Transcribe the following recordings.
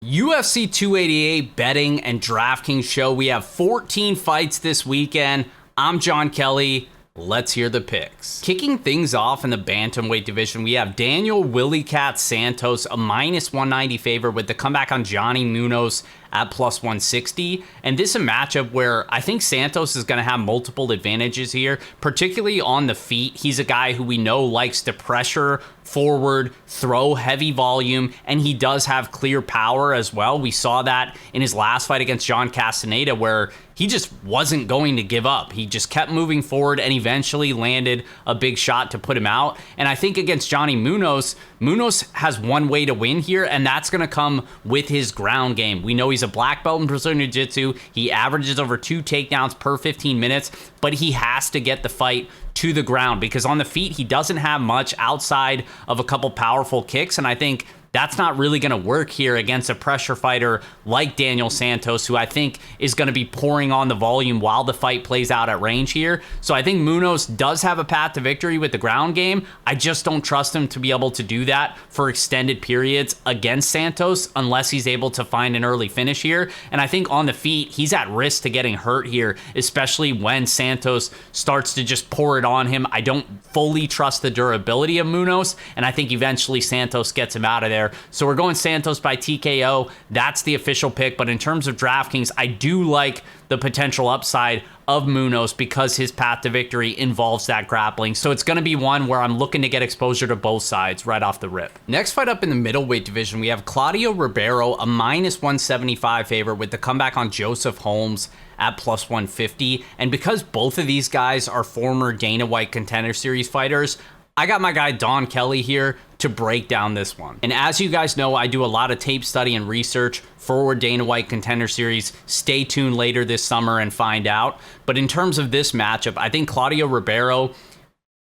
UFC 288 betting and DraftKings show. We have 14 fights this weekend. I'm Jon Kelly. Let's hear the picks. Kicking things off in the bantamweight division, we have Daniel Willie Cat Santos, a minus 190 favorite with the comeback on Johnny Munoz at plus 160. And this is a matchup where I think Santos is going to have multiple advantages here, particularly on the feet. He's a guy who we know likes to pressure forward, throw heavy volume, and he does have clear power as well. We saw that in his last fight against John Castaneda, where he just wasn't going to give up. He just kept moving forward and eventually landed a big shot to put him out. And I think against Johnny Munoz, Munoz has one way to win here, and that's going to come with his ground game. We know he's a black belt in Brazilian Jiu-Jitsu. He averages over 2 takedowns per 15 minutes, but he has to get the fight to the ground because on the feet, he doesn't have much outside of a couple powerful kicks, and I think that's not really going to work here against a pressure fighter like Daniel Santos, who I think is going to be pouring on the volume while the fight plays out at range here. So I think Munoz does have a path to victory with the ground game. I just don't trust him to be able to do that for extended periods against Santos unless he's able to find an early finish here. And I think on the feet, he's at risk to getting hurt here, especially when Santos starts to just pour it on him. I don't fully trust the durability of Munoz, and I think eventually Santos gets him out of there. So we're going Santos by TKO. That's the official pick. But in terms of DraftKings, I do like the potential upside of Munoz because his path to victory involves that grappling. So it's going to be one where I'm looking to get exposure to both sides right off the rip. Next fight up in the middleweight division, we have Claudio Ribeiro, a minus 175 favorite with the comeback on Joseph Holmes at plus 150. And because both of these guys are former Dana White Contender Series fighters, I got my guy Jon Kelly here to break down this one. And as you guys know, I do a lot of tape study and research for Dana White Contender Series. Stay tuned later this summer and find out. But in terms of this matchup, I think Claudio Ribeiro,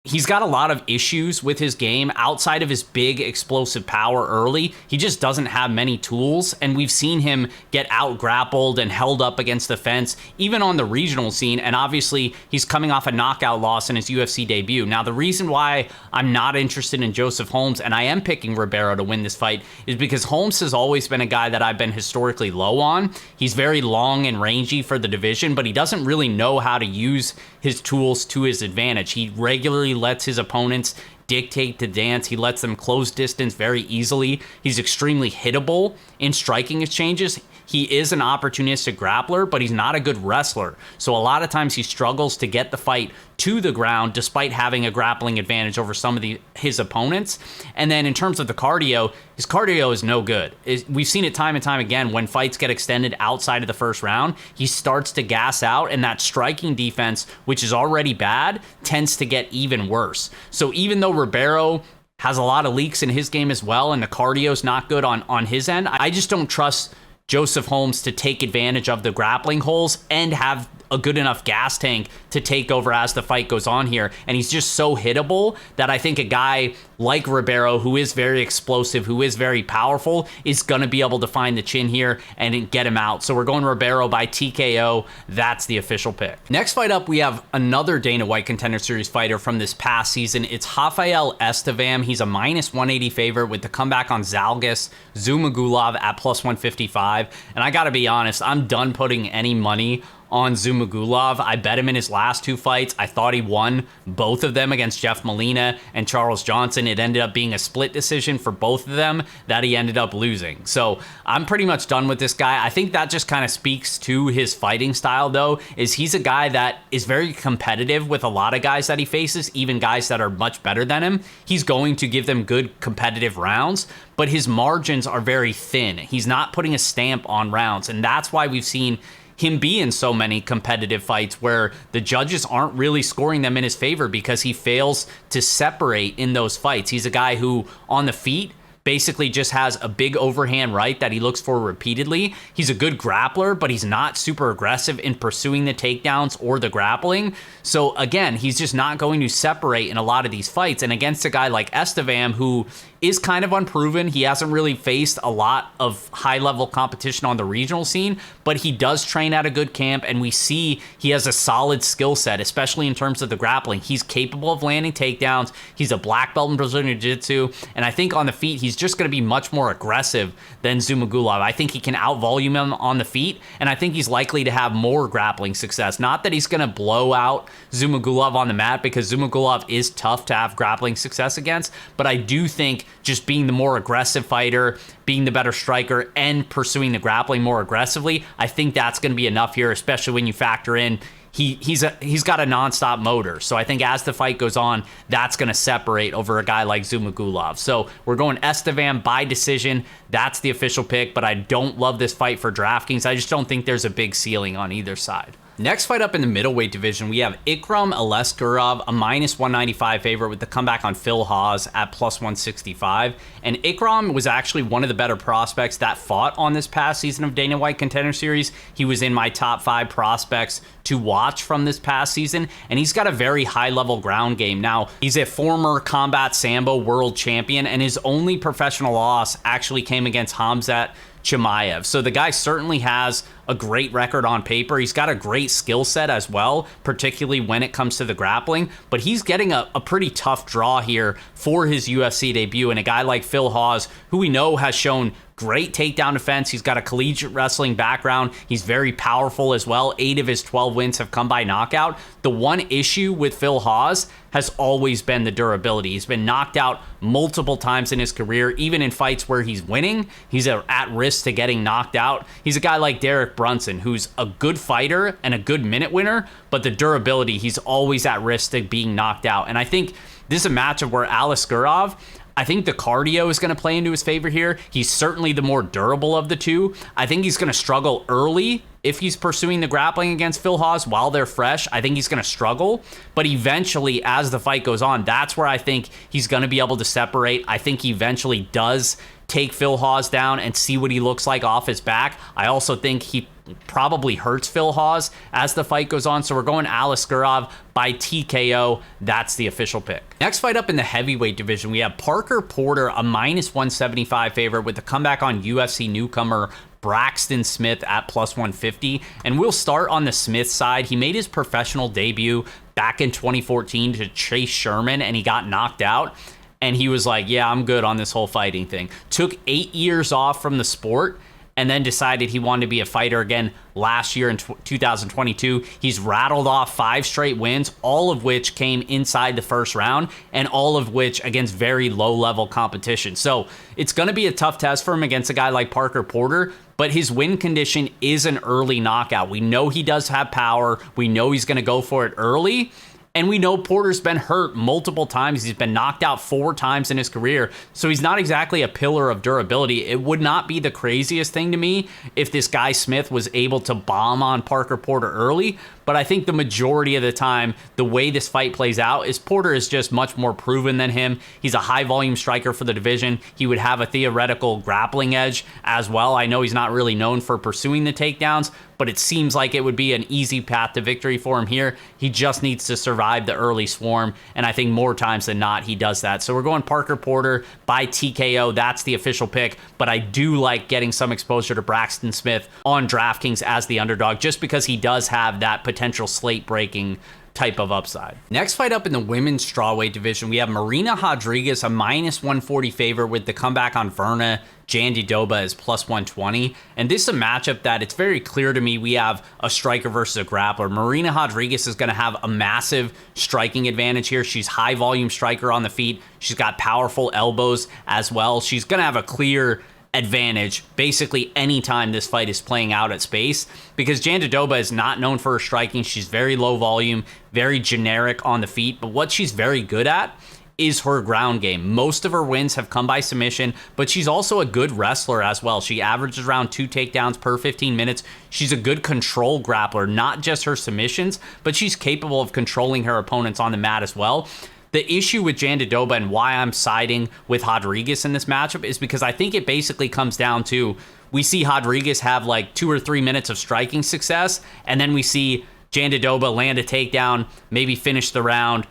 he's got a lot of issues with his game outside of his big explosive power early. He just doesn't have many tools, and we've seen him get out grappled and held up against the fence, even on the regional scene. And obviously, he's coming off a knockout loss in his UFC debut. Now, the reason why I'm not interested in Joseph Holmes, and I am picking Ribeiro to win this fight, is because Holmes has always been a guy that I've been historically low on. He's very long and rangy for the division, but he doesn't really know how to use his tools to his advantage. He regularly lets his opponents dictate the dance. He lets them close distance very easily. He's extremely hittable in striking exchanges. He is an opportunistic grappler, but he's not a good wrestler. So a lot of times he struggles to get the fight to the ground despite having a grappling advantage over some of his opponents. And then in terms of the cardio, his cardio is no good. We've seen it time and time again when fights get extended outside of the first round. He starts to gas out, and that striking defense, which is already bad, tends to get even worse. So even though Ribeiro has a lot of leaks in his game as well, and the cardio's not good on his end, I just don't trust Joseph Holmes to take advantage of the grappling holes and have a good enough gas tank to take over as the fight goes on here. And he's just so hittable that I think a guy like Ribeiro, who is very explosive, who is very powerful, is going to be able to find the chin here and get him out. So we're going Ribeiro by TKO. That's the official pick. Next fight up, we have another Dana White Contender Series fighter from this past season. It's Rafael Estevam. He's a minus 180 favorite with the comeback on Zhalgas Zhumagulov at plus 155. And I got to be honest, I'm done putting any money on Zhumagulov. I bet him in his last 2 fights. I thought he won both of them against Jeff Molina and Charles Johnson. It ended up being a split decision for both of them that he ended up losing. So I'm pretty much done with this guy. I think that just kind of speaks to his fighting style, though, is he's a guy that is very competitive with a lot of guys that he faces, even guys that are much better than him. He's going to give them good competitive rounds, but his margins are very thin. He's not putting a stamp on rounds, and that's why we've seen him be in so many competitive fights where the judges aren't really scoring them in his favor because he fails to separate in those fights. He's a guy who, on the feet, basically just has a big overhand right that he looks for repeatedly. He's a good grappler, but he's not super aggressive in pursuing the takedowns or the grappling. So again, he's just not going to separate in a lot of these fights. And against a guy like Estevam, who is kind of unproven. He hasn't really faced a lot of high-level competition on the regional scene, but he does train at a good camp, and we see he has a solid skill set, especially in terms of the grappling. He's capable of landing takedowns. He's a black belt in Brazilian Jiu-Jitsu, and I think on the feet, he's just going to be much more aggressive than Zhumagulov. I think he can out-volume him on the feet, and I think he's likely to have more grappling success. Not that he's going to blow out Zhumagulov on the mat, because Zhumagulov is tough to have grappling success against, but I do think just being the more aggressive fighter, being the better striker, and pursuing the grappling more aggressively, I think that's going to be enough here, especially when you factor in he's got a nonstop motor. So I think as the fight goes on, that's going to separate over a guy like Zhumagulov. So we're going Estevam by decision. That's the official pick, but I don't love this fight for DraftKings. I just don't think there's a big ceiling on either side. Next fight up in the middleweight division, we have Ikram Aliskerov, a minus 195 favorite with the comeback on Phil Hawes at plus 165. And Ikram was actually one of the better prospects that fought on this past season of Dana White Contender Series. He was in my top 5 prospects to watch from this past season, and he's got a very high-level ground game. Now, he's a former Combat Sambo world champion, and his only professional loss actually came against Hamzat Chimaev. So the guy certainly has a great record on paper. He's got a great skill set as well, particularly when it comes to the grappling, but he's getting a pretty tough draw here for his UFC debut, and a guy like Phil Hawes, who we know has shown great takedown defense. He's got a collegiate wrestling background. He's very powerful as well. 8 of his 12 wins have come by knockout. The one issue with Phil Hawes has always been the durability. He's been knocked out multiple times in his career, even in fights where he's winning. He's at risk to getting knocked out. He's a guy like Derek Brunson, who's a good fighter and a good minute winner, but the durability, he's always at risk of being knocked out. And I think this is a matchup where Aliskerov, I think the cardio is going to play into his favor here. He's certainly the more durable of the two. I think he's going to struggle early if he's pursuing the grappling against Phil Hawes while they're fresh. I think he's going to struggle, but eventually as the fight goes on, that's where I think he's going to be able to separate. I think he eventually does take Phil Hawes down and see what he looks like off his back. I also think he probably hurts Phil Hawes as the fight goes on. So we're going Aliskerov by TKO. That's the official pick. Next fight up in the heavyweight division, we have Parker Porter, a minus 175 favorite with the comeback on UFC newcomer Braxton Smith at plus 150. And we'll start on the Smith side. He made his professional debut back in 2014 to Chase Sherman, and he got knocked out. And he was like, yeah, I'm good on this whole fighting thing. Took 8 years off from the sport and then decided he wanted to be a fighter again last year in 2022. He's rattled off 5 straight wins, all of which came inside the first round, and all of which against very low-level competition. So it's going to be a tough test for him against a guy like Parker Porter, but his win condition is an early knockout. We know he does have power. We know he's going to go for it early. And we know Porter's been hurt multiple times. He's been knocked out 4 times in his career. So he's not exactly a pillar of durability. It would not be the craziest thing to me if this guy Smith was able to bomb on Parker Porter early. But I think the majority of the time, the way this fight plays out is Porter is just much more proven than him. He's a high volume striker for the division. He would have a theoretical grappling edge as well. I know he's not really known for pursuing the takedowns, but it seems like it would be an easy path to victory for him here. He just needs to survive the early swarm, and I think more times than not, he does that. So we're going Parker Porter by TKO. That's the official pick, but I do like getting some exposure to Braxton Smith on DraftKings as the underdog, just because he does have that potential slate-breaking type of upside. Next fight up in the women's strawweight division, we have Marina Rodriguez, a minus 140 favorite with the comeback on Verna Jandiroba is plus 120. And this is a matchup that it's very clear to me we have a striker versus a grappler. Marina Rodriguez is going to have a massive striking advantage here. She's high volume striker on the feet. She's got powerful elbows as well. She's going to have a clear advantage basically anytime this fight is playing out at space, because Jandiroba is not known for her striking. She's very low volume, very generic on the feet, but what she's very good at is her ground game. Most of her wins have come by submission, but she's also a good wrestler as well. She averages around 2 takedowns per 15 minutes. She's a good control grappler, not just her submissions, but she's capable of controlling her opponents on the mat as well. The issue with Jandiroba and why I'm siding with Rodriguez in this matchup is because I think it basically comes down to, we see Rodriguez have like 2 or 3 minutes of striking success, and then we see Jandiroba land a takedown, maybe finish the round,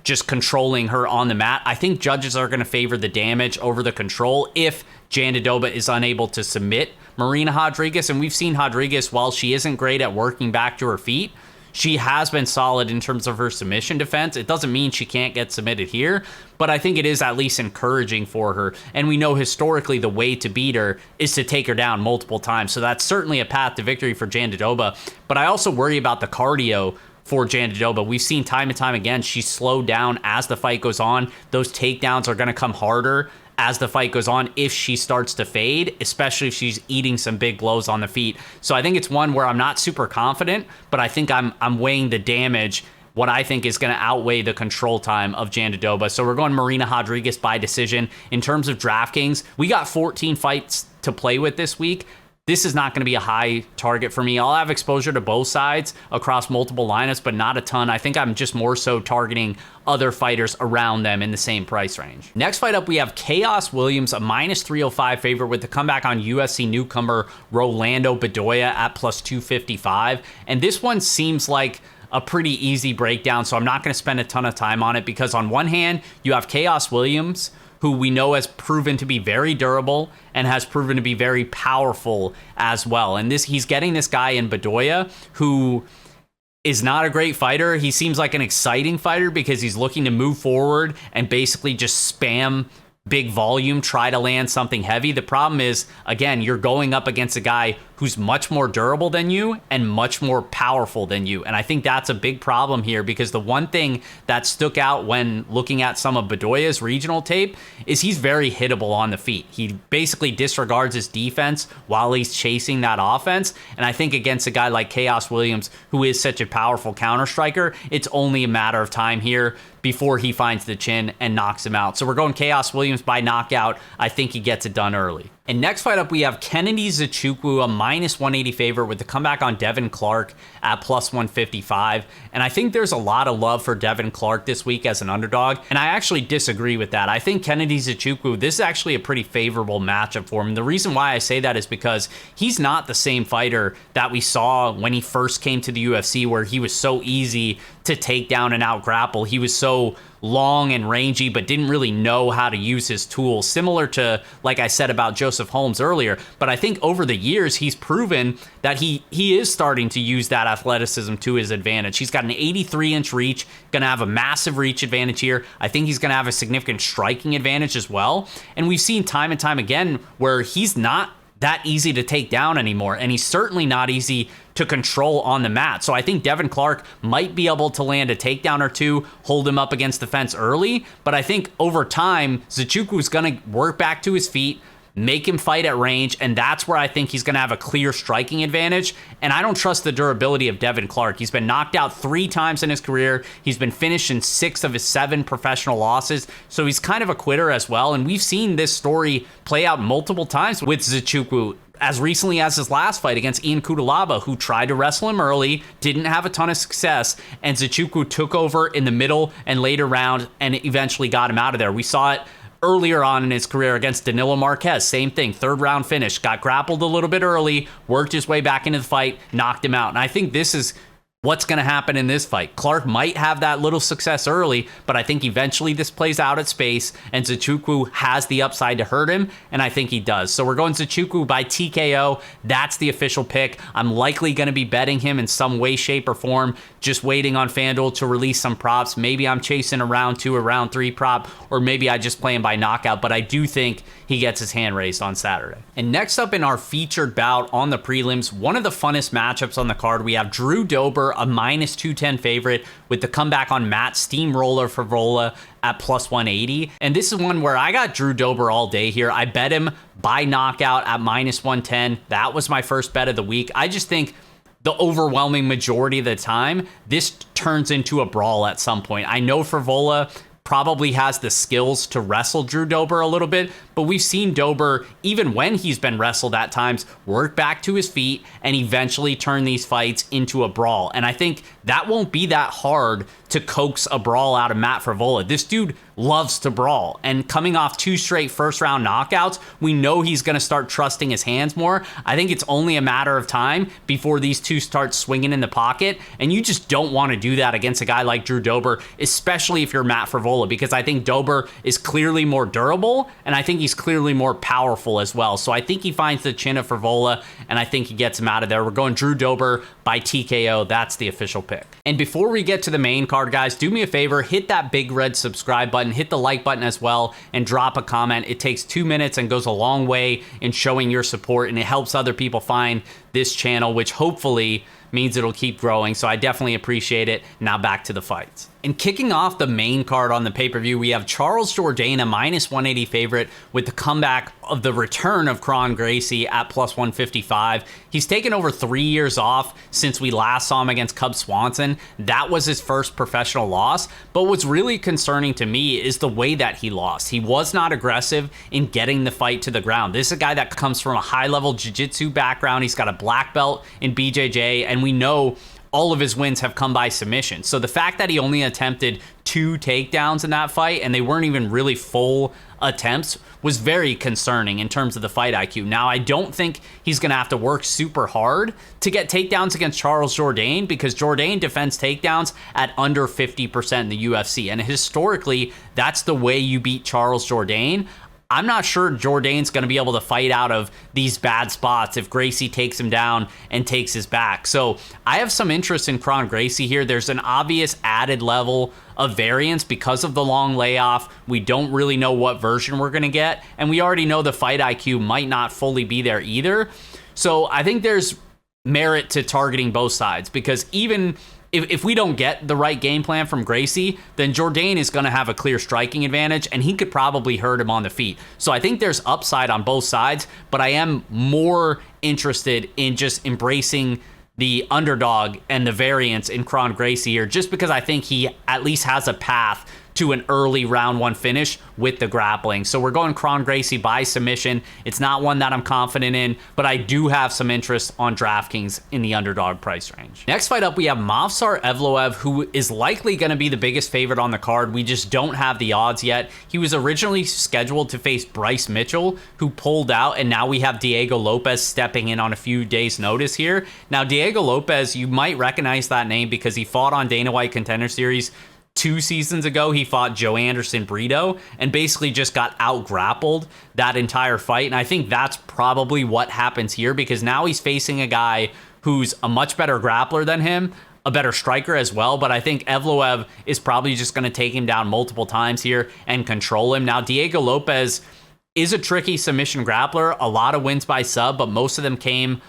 just controlling her on the mat. I think judges are going to favor the damage over the control if Jandiroba is unable to submit Marina Rodriguez. And we've seen Rodriguez, while she isn't great at working back to her feet, she has been solid in terms of her submission defense. It doesn't mean she can't get submitted here, but I think it is at least encouraging for her. And we know historically the way to beat her is to take her down multiple times. So that's certainly a path to victory for Jandiroba. But I also worry about the cardio for Jandiroba. We've seen time and time again, she's slowed down as the fight goes on. Those takedowns are going to come harder as the fight goes on if she starts to fade, especially if she's eating some big blows on the feet. So I think it's one where I'm not super confident, but I think I'm weighing the damage, what I think is going to outweigh the control time of Jandiroba. So we're going Marina Rodriguez by decision. In terms of DraftKings, we got 14 fights to play with this week. This is not going to be a high target for me. I'll have exposure to both sides across multiple lineups, but not a ton. I think I'm just more so targeting other fighters around them in the same price range. Next fight up, we have Chaos Williams, a -305 favorite with the comeback on UFC newcomer Rolando Bedoya at +255. And this one seems like a pretty easy breakdown, so I'm not going to spend a ton of time on it because on one hand, you have Chaos Williams, who we know has proven to be very durable and has proven to be very powerful as well. And he's getting this guy in Bedoya who is not a great fighter. He seems like an exciting fighter because he's looking to move forward and basically just spam big volume, try to land something heavy. The problem is, again, you're going up against a guy who's much more durable than you and much more powerful than you. And I think that's a big problem here because the one thing that stuck out when looking at some of Bedoya's regional tape is he's very hittable on the feet. He basically disregards his defense while he's chasing that offense. And I think against a guy like Chaos Williams, who is such a powerful counter striker, it's only a matter of time here before he finds the chin and knocks him out. So we're going Chaos Williams by knockout. I think he gets it done early. And next fight up, we have Kennedy Nzechukwu, a -180 favorite with the comeback on Devin Clark at +155. And I think there's a lot of love for Devin Clark this week as an underdog. And I actually disagree with that. I think Kennedy Nzechukwu, this is actually a pretty favorable matchup for him. And the reason why I say that is because he's not the same fighter that we saw when he first came to the UFC, where he was so easy to take down and out grapple. He was so long and rangy, but didn't really know how to use his tools, similar to, like I said about Joseph Holmes earlier. But I think over the years, he's proven that he is starting to use that athleticism to his advantage. He's got an 83-inch reach, going to have a massive reach advantage here. I think he's going to have a significant striking advantage as well. And we've seen time and time again where he's not that easy to take down anymore, and he's certainly not easy to control on the mat. So I think Devin Clark might be able to land a takedown or two, hold him up against the fence early, but I think over time, Nzechukwu is going to work back to his feet, make him fight at range, and that's where I think he's going to have a clear striking advantage. And I don't trust the durability of Devin Clark. He's been knocked out 3 times in his career. He's been finished in 6 of his 7 professional losses, so he's kind of a quitter as well. And we've seen this story play out multiple times with Nzechukwu, as recently as his last fight against Ian Cutelaba, who tried to wrestle him early, didn't have a ton of success, and Nzechukwu took over in the middle and later round and eventually got him out of there. We saw it earlier on in his career against Danilo Marquez, same thing, 3rd round finish, got grappled a little bit early, worked his way back into the fight, knocked him out. And I think this is what's going to happen in this fight. Clark might have that little success early, but I think eventually this plays out at space, and Nzechukwu has the upside to hurt him, and I think he does. So we're going Nzechukwu by TKO. That's the official pick. I'm likely going to be betting him in some way, shape, or form, just waiting on FanDuel to release some props. Maybe I'm chasing a round 2 or round 3 prop, or maybe I just play him by knockout, but I do think he gets his hand raised on Saturday. And next up in our featured bout on the prelims, one of the funnest matchups on the card, we have Drew Dober, a -210 favorite with the comeback on Matt Steamroller Frevola at +180. And this is one where I got Drew Dober all day here. I bet him by knockout at -110. That was my first bet of the week. I just think the overwhelming majority of the time, this turns into a brawl at some point. I know Frevola probably has the skills to wrestle Drew Dober a little bit, but we've seen Dober, even when he's been wrestled at times, work back to his feet and eventually turn these fights into a brawl. And I think that won't be that hard to coax a brawl out of Matt Frevola. This dude loves to brawl, and coming off 2 straight first-round knockouts, we know he's going to start trusting his hands more. I think it's only a matter of time before these two start swinging in the pocket, and you just don't want to do that against a guy like Drew Dober, especially if you're Matt Frevola, because I think Dober is clearly more durable, and I think he's clearly more powerful as well. So I think he finds the chin of Frevola, and I think he gets him out of there. We're going Drew Dober by TKO. That's the official pick. And before we get to the main card, guys, do me a favor, hit that big red subscribe button, hit the like button as well, and drop a comment. It takes 2 minutes and goes a long way in showing your support, and it helps other people find this channel, which hopefully means it'll keep growing. So I definitely appreciate it. Now back to the fights. And kicking off the main card on the pay-per-view, we have Charles Jourdain, a -180 favorite, with the comeback of the return of Kron Gracie at +155. He's taken over 3 years off since we last saw him against Cub Swanson. That was his first professional loss. But what's really concerning to me is the way that he lost. He was not aggressive in getting the fight to the ground. This is a guy that comes from a high-level jiu-jitsu background. He's got a black belt in BJJ, and we know all of his wins have come by submission. So the fact that he only attempted 2 takedowns in that fight, and they weren't even really full attempts, was very concerning in terms of the fight IQ. Now, I don't think he's going to have to work super hard to get takedowns against Charles Jourdain, because Jourdain defends takedowns at under 50% in the UFC. And historically, that's the way you beat Charles Jourdain. I'm not sure Jourdain's going to be able to fight out of these bad spots if Gracie takes him down and takes his back. So I have some interest in Kron Gracie here. There's an obvious added level of variance because of the long layoff. We don't really know what version we're going to get, and we already know the fight IQ might not fully be there either. So I think there's merit to targeting both sides, because even if we don't get the right game plan from Gracie, then Jourdain is going to have a clear striking advantage, and he could probably hurt him on the feet. So I think there's upside on both sides, but I am more interested in just embracing the underdog and the variance in Kron Gracie here, just because I think he at least has a path to an early round 1 finish with the grappling. So we're going Kron Gracie by submission. It's not one that I'm confident in, but I do have some interest on DraftKings in the underdog price range. Next fight up, we have Movsar Evloev, who is likely going to be the biggest favorite on the card. We just don't have the odds yet. He was originally scheduled to face Bryce Mitchell, who pulled out, and now we have Diego Lopez stepping in on a few days' notice here. Now, Diego Lopez, you might recognize that name because he fought on Dana White Contender Series 2 seasons ago. He fought Joe Anderson Brito and basically just got out-grappled that entire fight. And I think that's probably what happens here, because now he's facing a guy who's a much better grappler than him, a better striker as well. But I think Evloev is probably just going to take him down multiple times here and control him. Now, Diego Lopez is a tricky submission grappler. A lot of wins by sub, but most of them came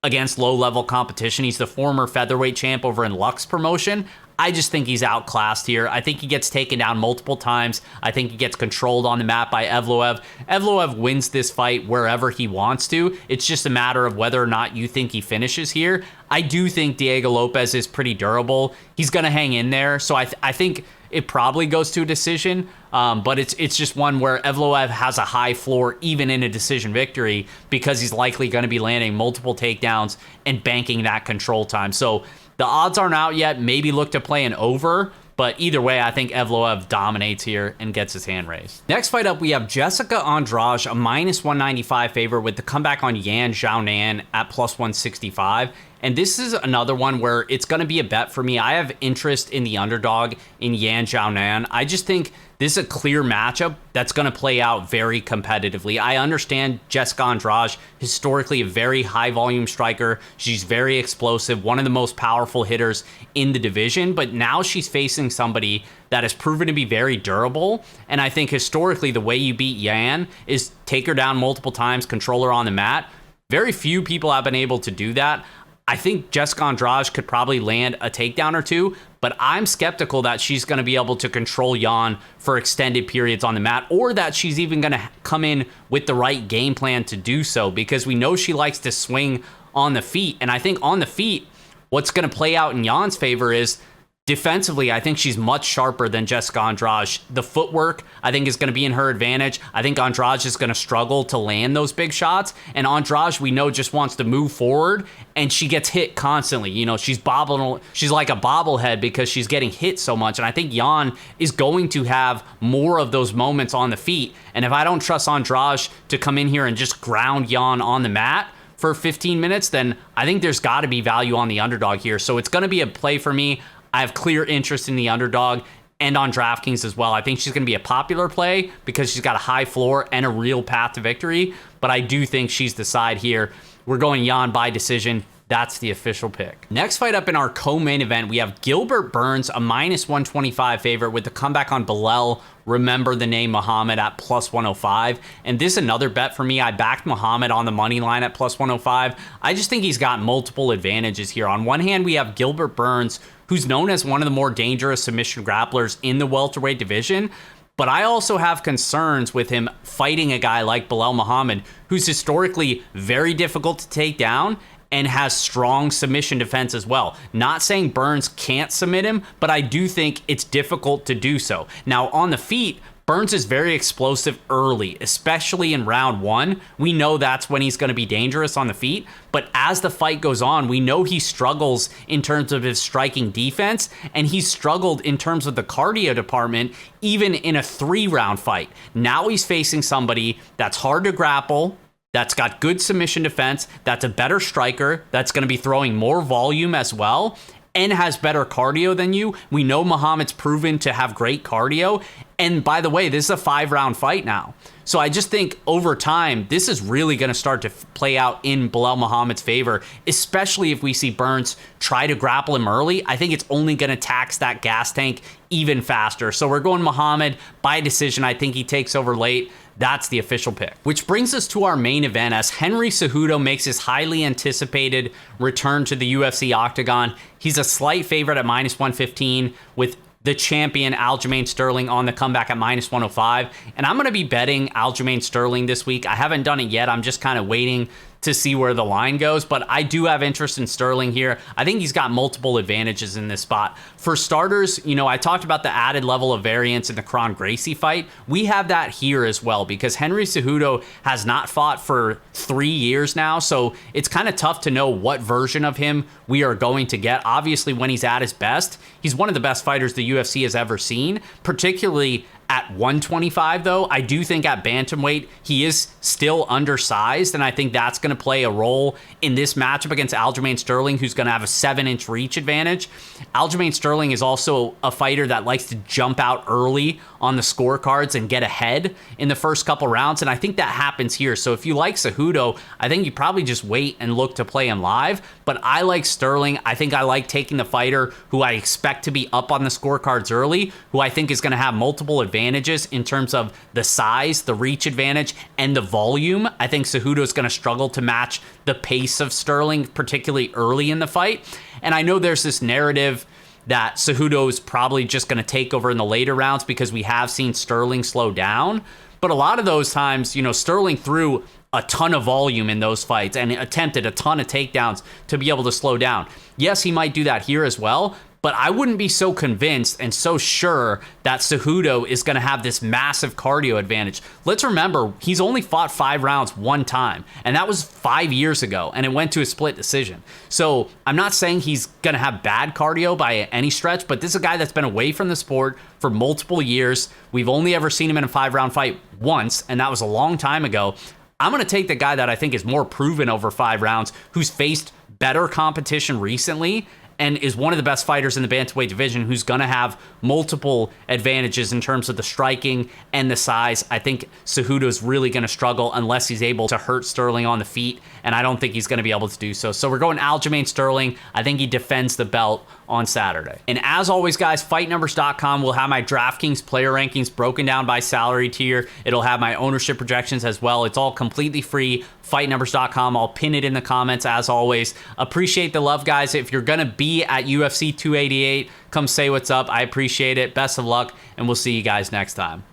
against low-level competition. He's the former featherweight champ over in Lux Promotion. I just think he's outclassed here. I think he gets taken down multiple times. I think he gets controlled on the mat by Evloev. Evloev wins this fight wherever he wants to. It's just a matter of whether or not you think he finishes here. I do think Diego Lopez is pretty durable. He's going to hang in there. So I think it probably goes to a decision, but it's just one where Evloev has a high floor even in a decision victory, because he's likely going to be landing multiple takedowns and banking that control time. So the odds aren't out yet. Maybe look to play an over, but either way, I think Evloev dominates here and gets his hand raised. Next fight up, we have Jessica Andrade, a -195 favorite, with the comeback on Yan Xiaonan at +165. And this is another one where it's going to be a bet for me. I have interest in the underdog in Yan Xiaonan. I just think this is a clear matchup that's going to play out very competitively. I understand Jessica Andrade, historically a very high volume striker. She's very explosive, one of the most powerful hitters in the division, but now she's facing somebody that has proven to be very durable. And I think historically the way you beat Yan is take her down multiple times, control her on the mat. Very few people have been able to do that. I think Jessica Andrade could probably land a takedown or two, but I'm skeptical that she's going to be able to control Yan for extended periods on the mat, or that she's even going to come in with the right game plan to do so, because we know she likes to swing on the feet. And I think on the feet, what's going to play out in Yan's favor is Defensively, I think she's much sharper than Jessica Andrade. The footwork, I think, is going to be in her advantage. I think Andrade is going to struggle to land those big shots. And Andrade, we know, just wants to move forward, and she gets hit constantly. You know, she's bobbling. She's like a bobblehead because she's getting hit so much. And I think Jan is going to have more of those moments on the feet. And if I don't trust Andrade to come in here and just ground Jan on the mat for 15 minutes, then I think there's got to be value on the underdog here. So it's going to be a play for me. I have clear interest in the underdog and on DraftKings as well. I think she's going to be a popular play because she's got a high floor and a real path to victory, but I do think she's the side here. We're going Jan by decision. That's the official pick. Next fight up in our co-main event, we have Gilbert Burns, a -125 favorite with the comeback on Belal. Remember the name Muhammad at +105. And this is another bet for me. I backed Muhammad on the money line at +105. I just think he's got multiple advantages here. On one hand, we have Gilbert Burns, who's known as one of the more dangerous submission grapplers in the welterweight division. But I also have concerns with him fighting a guy like Belal Muhammad, who's historically very difficult to take down and has strong submission defense as well. Not saying Burns can't submit him, but I do think it's difficult to do so. Now, on the feet, Burns is very explosive early, especially in round one. We know that's when he's going to be dangerous on the feet, but as the fight goes on, we know he struggles in terms of his striking defense, and he's struggled in terms of the cardio department, even in a 3-round fight. Now he's facing somebody that's hard to grapple, that's got good submission defense, that's a better striker, that's going to be throwing more volume as well, and has better cardio than you. We know Muhammad's proven to have great cardio. And by the way, this is a 5-round fight now. So I just think over time, this is really going to start to play out in Belal Muhammad's favor, especially if we see Burns try to grapple him early. I think it's only going to tax that gas tank even faster. So we're going Muhammad by decision. I think he takes over late. That's the official pick. Which brings us to our main event as Henry Cejudo makes his highly anticipated return to the UFC octagon. He's a slight favorite at -115 with the champion Aljamain Sterling on the comeback at -105. And I'm going to be betting Aljamain Sterling this week. I haven't done it yet. I'm just kind of waiting to see where the line goes, but I do have interest in Sterling here. I think he's got multiple advantages in this spot. For starters, you know, I talked about the added level of variance in the Gracie fight. We have that here as well because Henry Cejudo has not fought for 3 years now, so it's kind of tough to know what version of him we are going to get. Obviously, when he's at his best, he's one of the best fighters the UFC has ever seen, particularly at 125, though. I do think at bantamweight, he is still undersized, and I think that's going to play a role in this matchup against Aljamain Sterling, who's going to have a 7-inch reach advantage. Aljamain Sterling is also a fighter that likes to jump out early on the scorecards and get ahead in the first couple rounds, and I think that happens here. So if you like Cejudo, I think you probably just wait and look to play him live, but I like Sterling. I think I like taking the fighter who I expect to be up on the scorecards early, who I think is going to have multiple advantages in terms of the size, the reach advantage, and the volume. I think Cejudo is going to struggle to match the pace of Sterling, particularly early in the fight. And I know there's this narrative that Cejudo is probably just going to take over in the later rounds because we have seen Sterling slow down. But a lot of those times, you know, Sterling threw a ton of volume in those fights and attempted a ton of takedowns to be able to slow down. Yes, he might do that here as well, but I wouldn't be so convinced and so sure that Cejudo is going to have this massive cardio advantage. Let's remember, he's only fought 5 rounds one time, and that was 5 years ago, and it went to a split decision. So I'm not saying he's going to have bad cardio by any stretch, but this is a guy that's been away from the sport for multiple years. We've only ever seen him in a 5-round fight once, and that was a long time ago. I'm going to take the guy that I think is more proven over 5 rounds, who's faced better competition recently, and is one of the best fighters in the bantamweight division, who's going to have multiple advantages in terms of the striking and the size. I think Cejudo is really going to struggle unless he's able to hurt Sterling on the feet, and I don't think he's going to be able to do so. So we're going Aljamain Sterling. I think he defends the belt on Saturday. And as always, guys, fightnumbers.com will have my DraftKings player rankings broken down by salary tier. It'll have my ownership projections as well. It's all completely free. Fightnumbers.com. I'll pin it in the comments as always. Appreciate the love, guys. If you're going to be at UFC 288, come say what's up. I appreciate it. Best of luck, and we'll see you guys next time.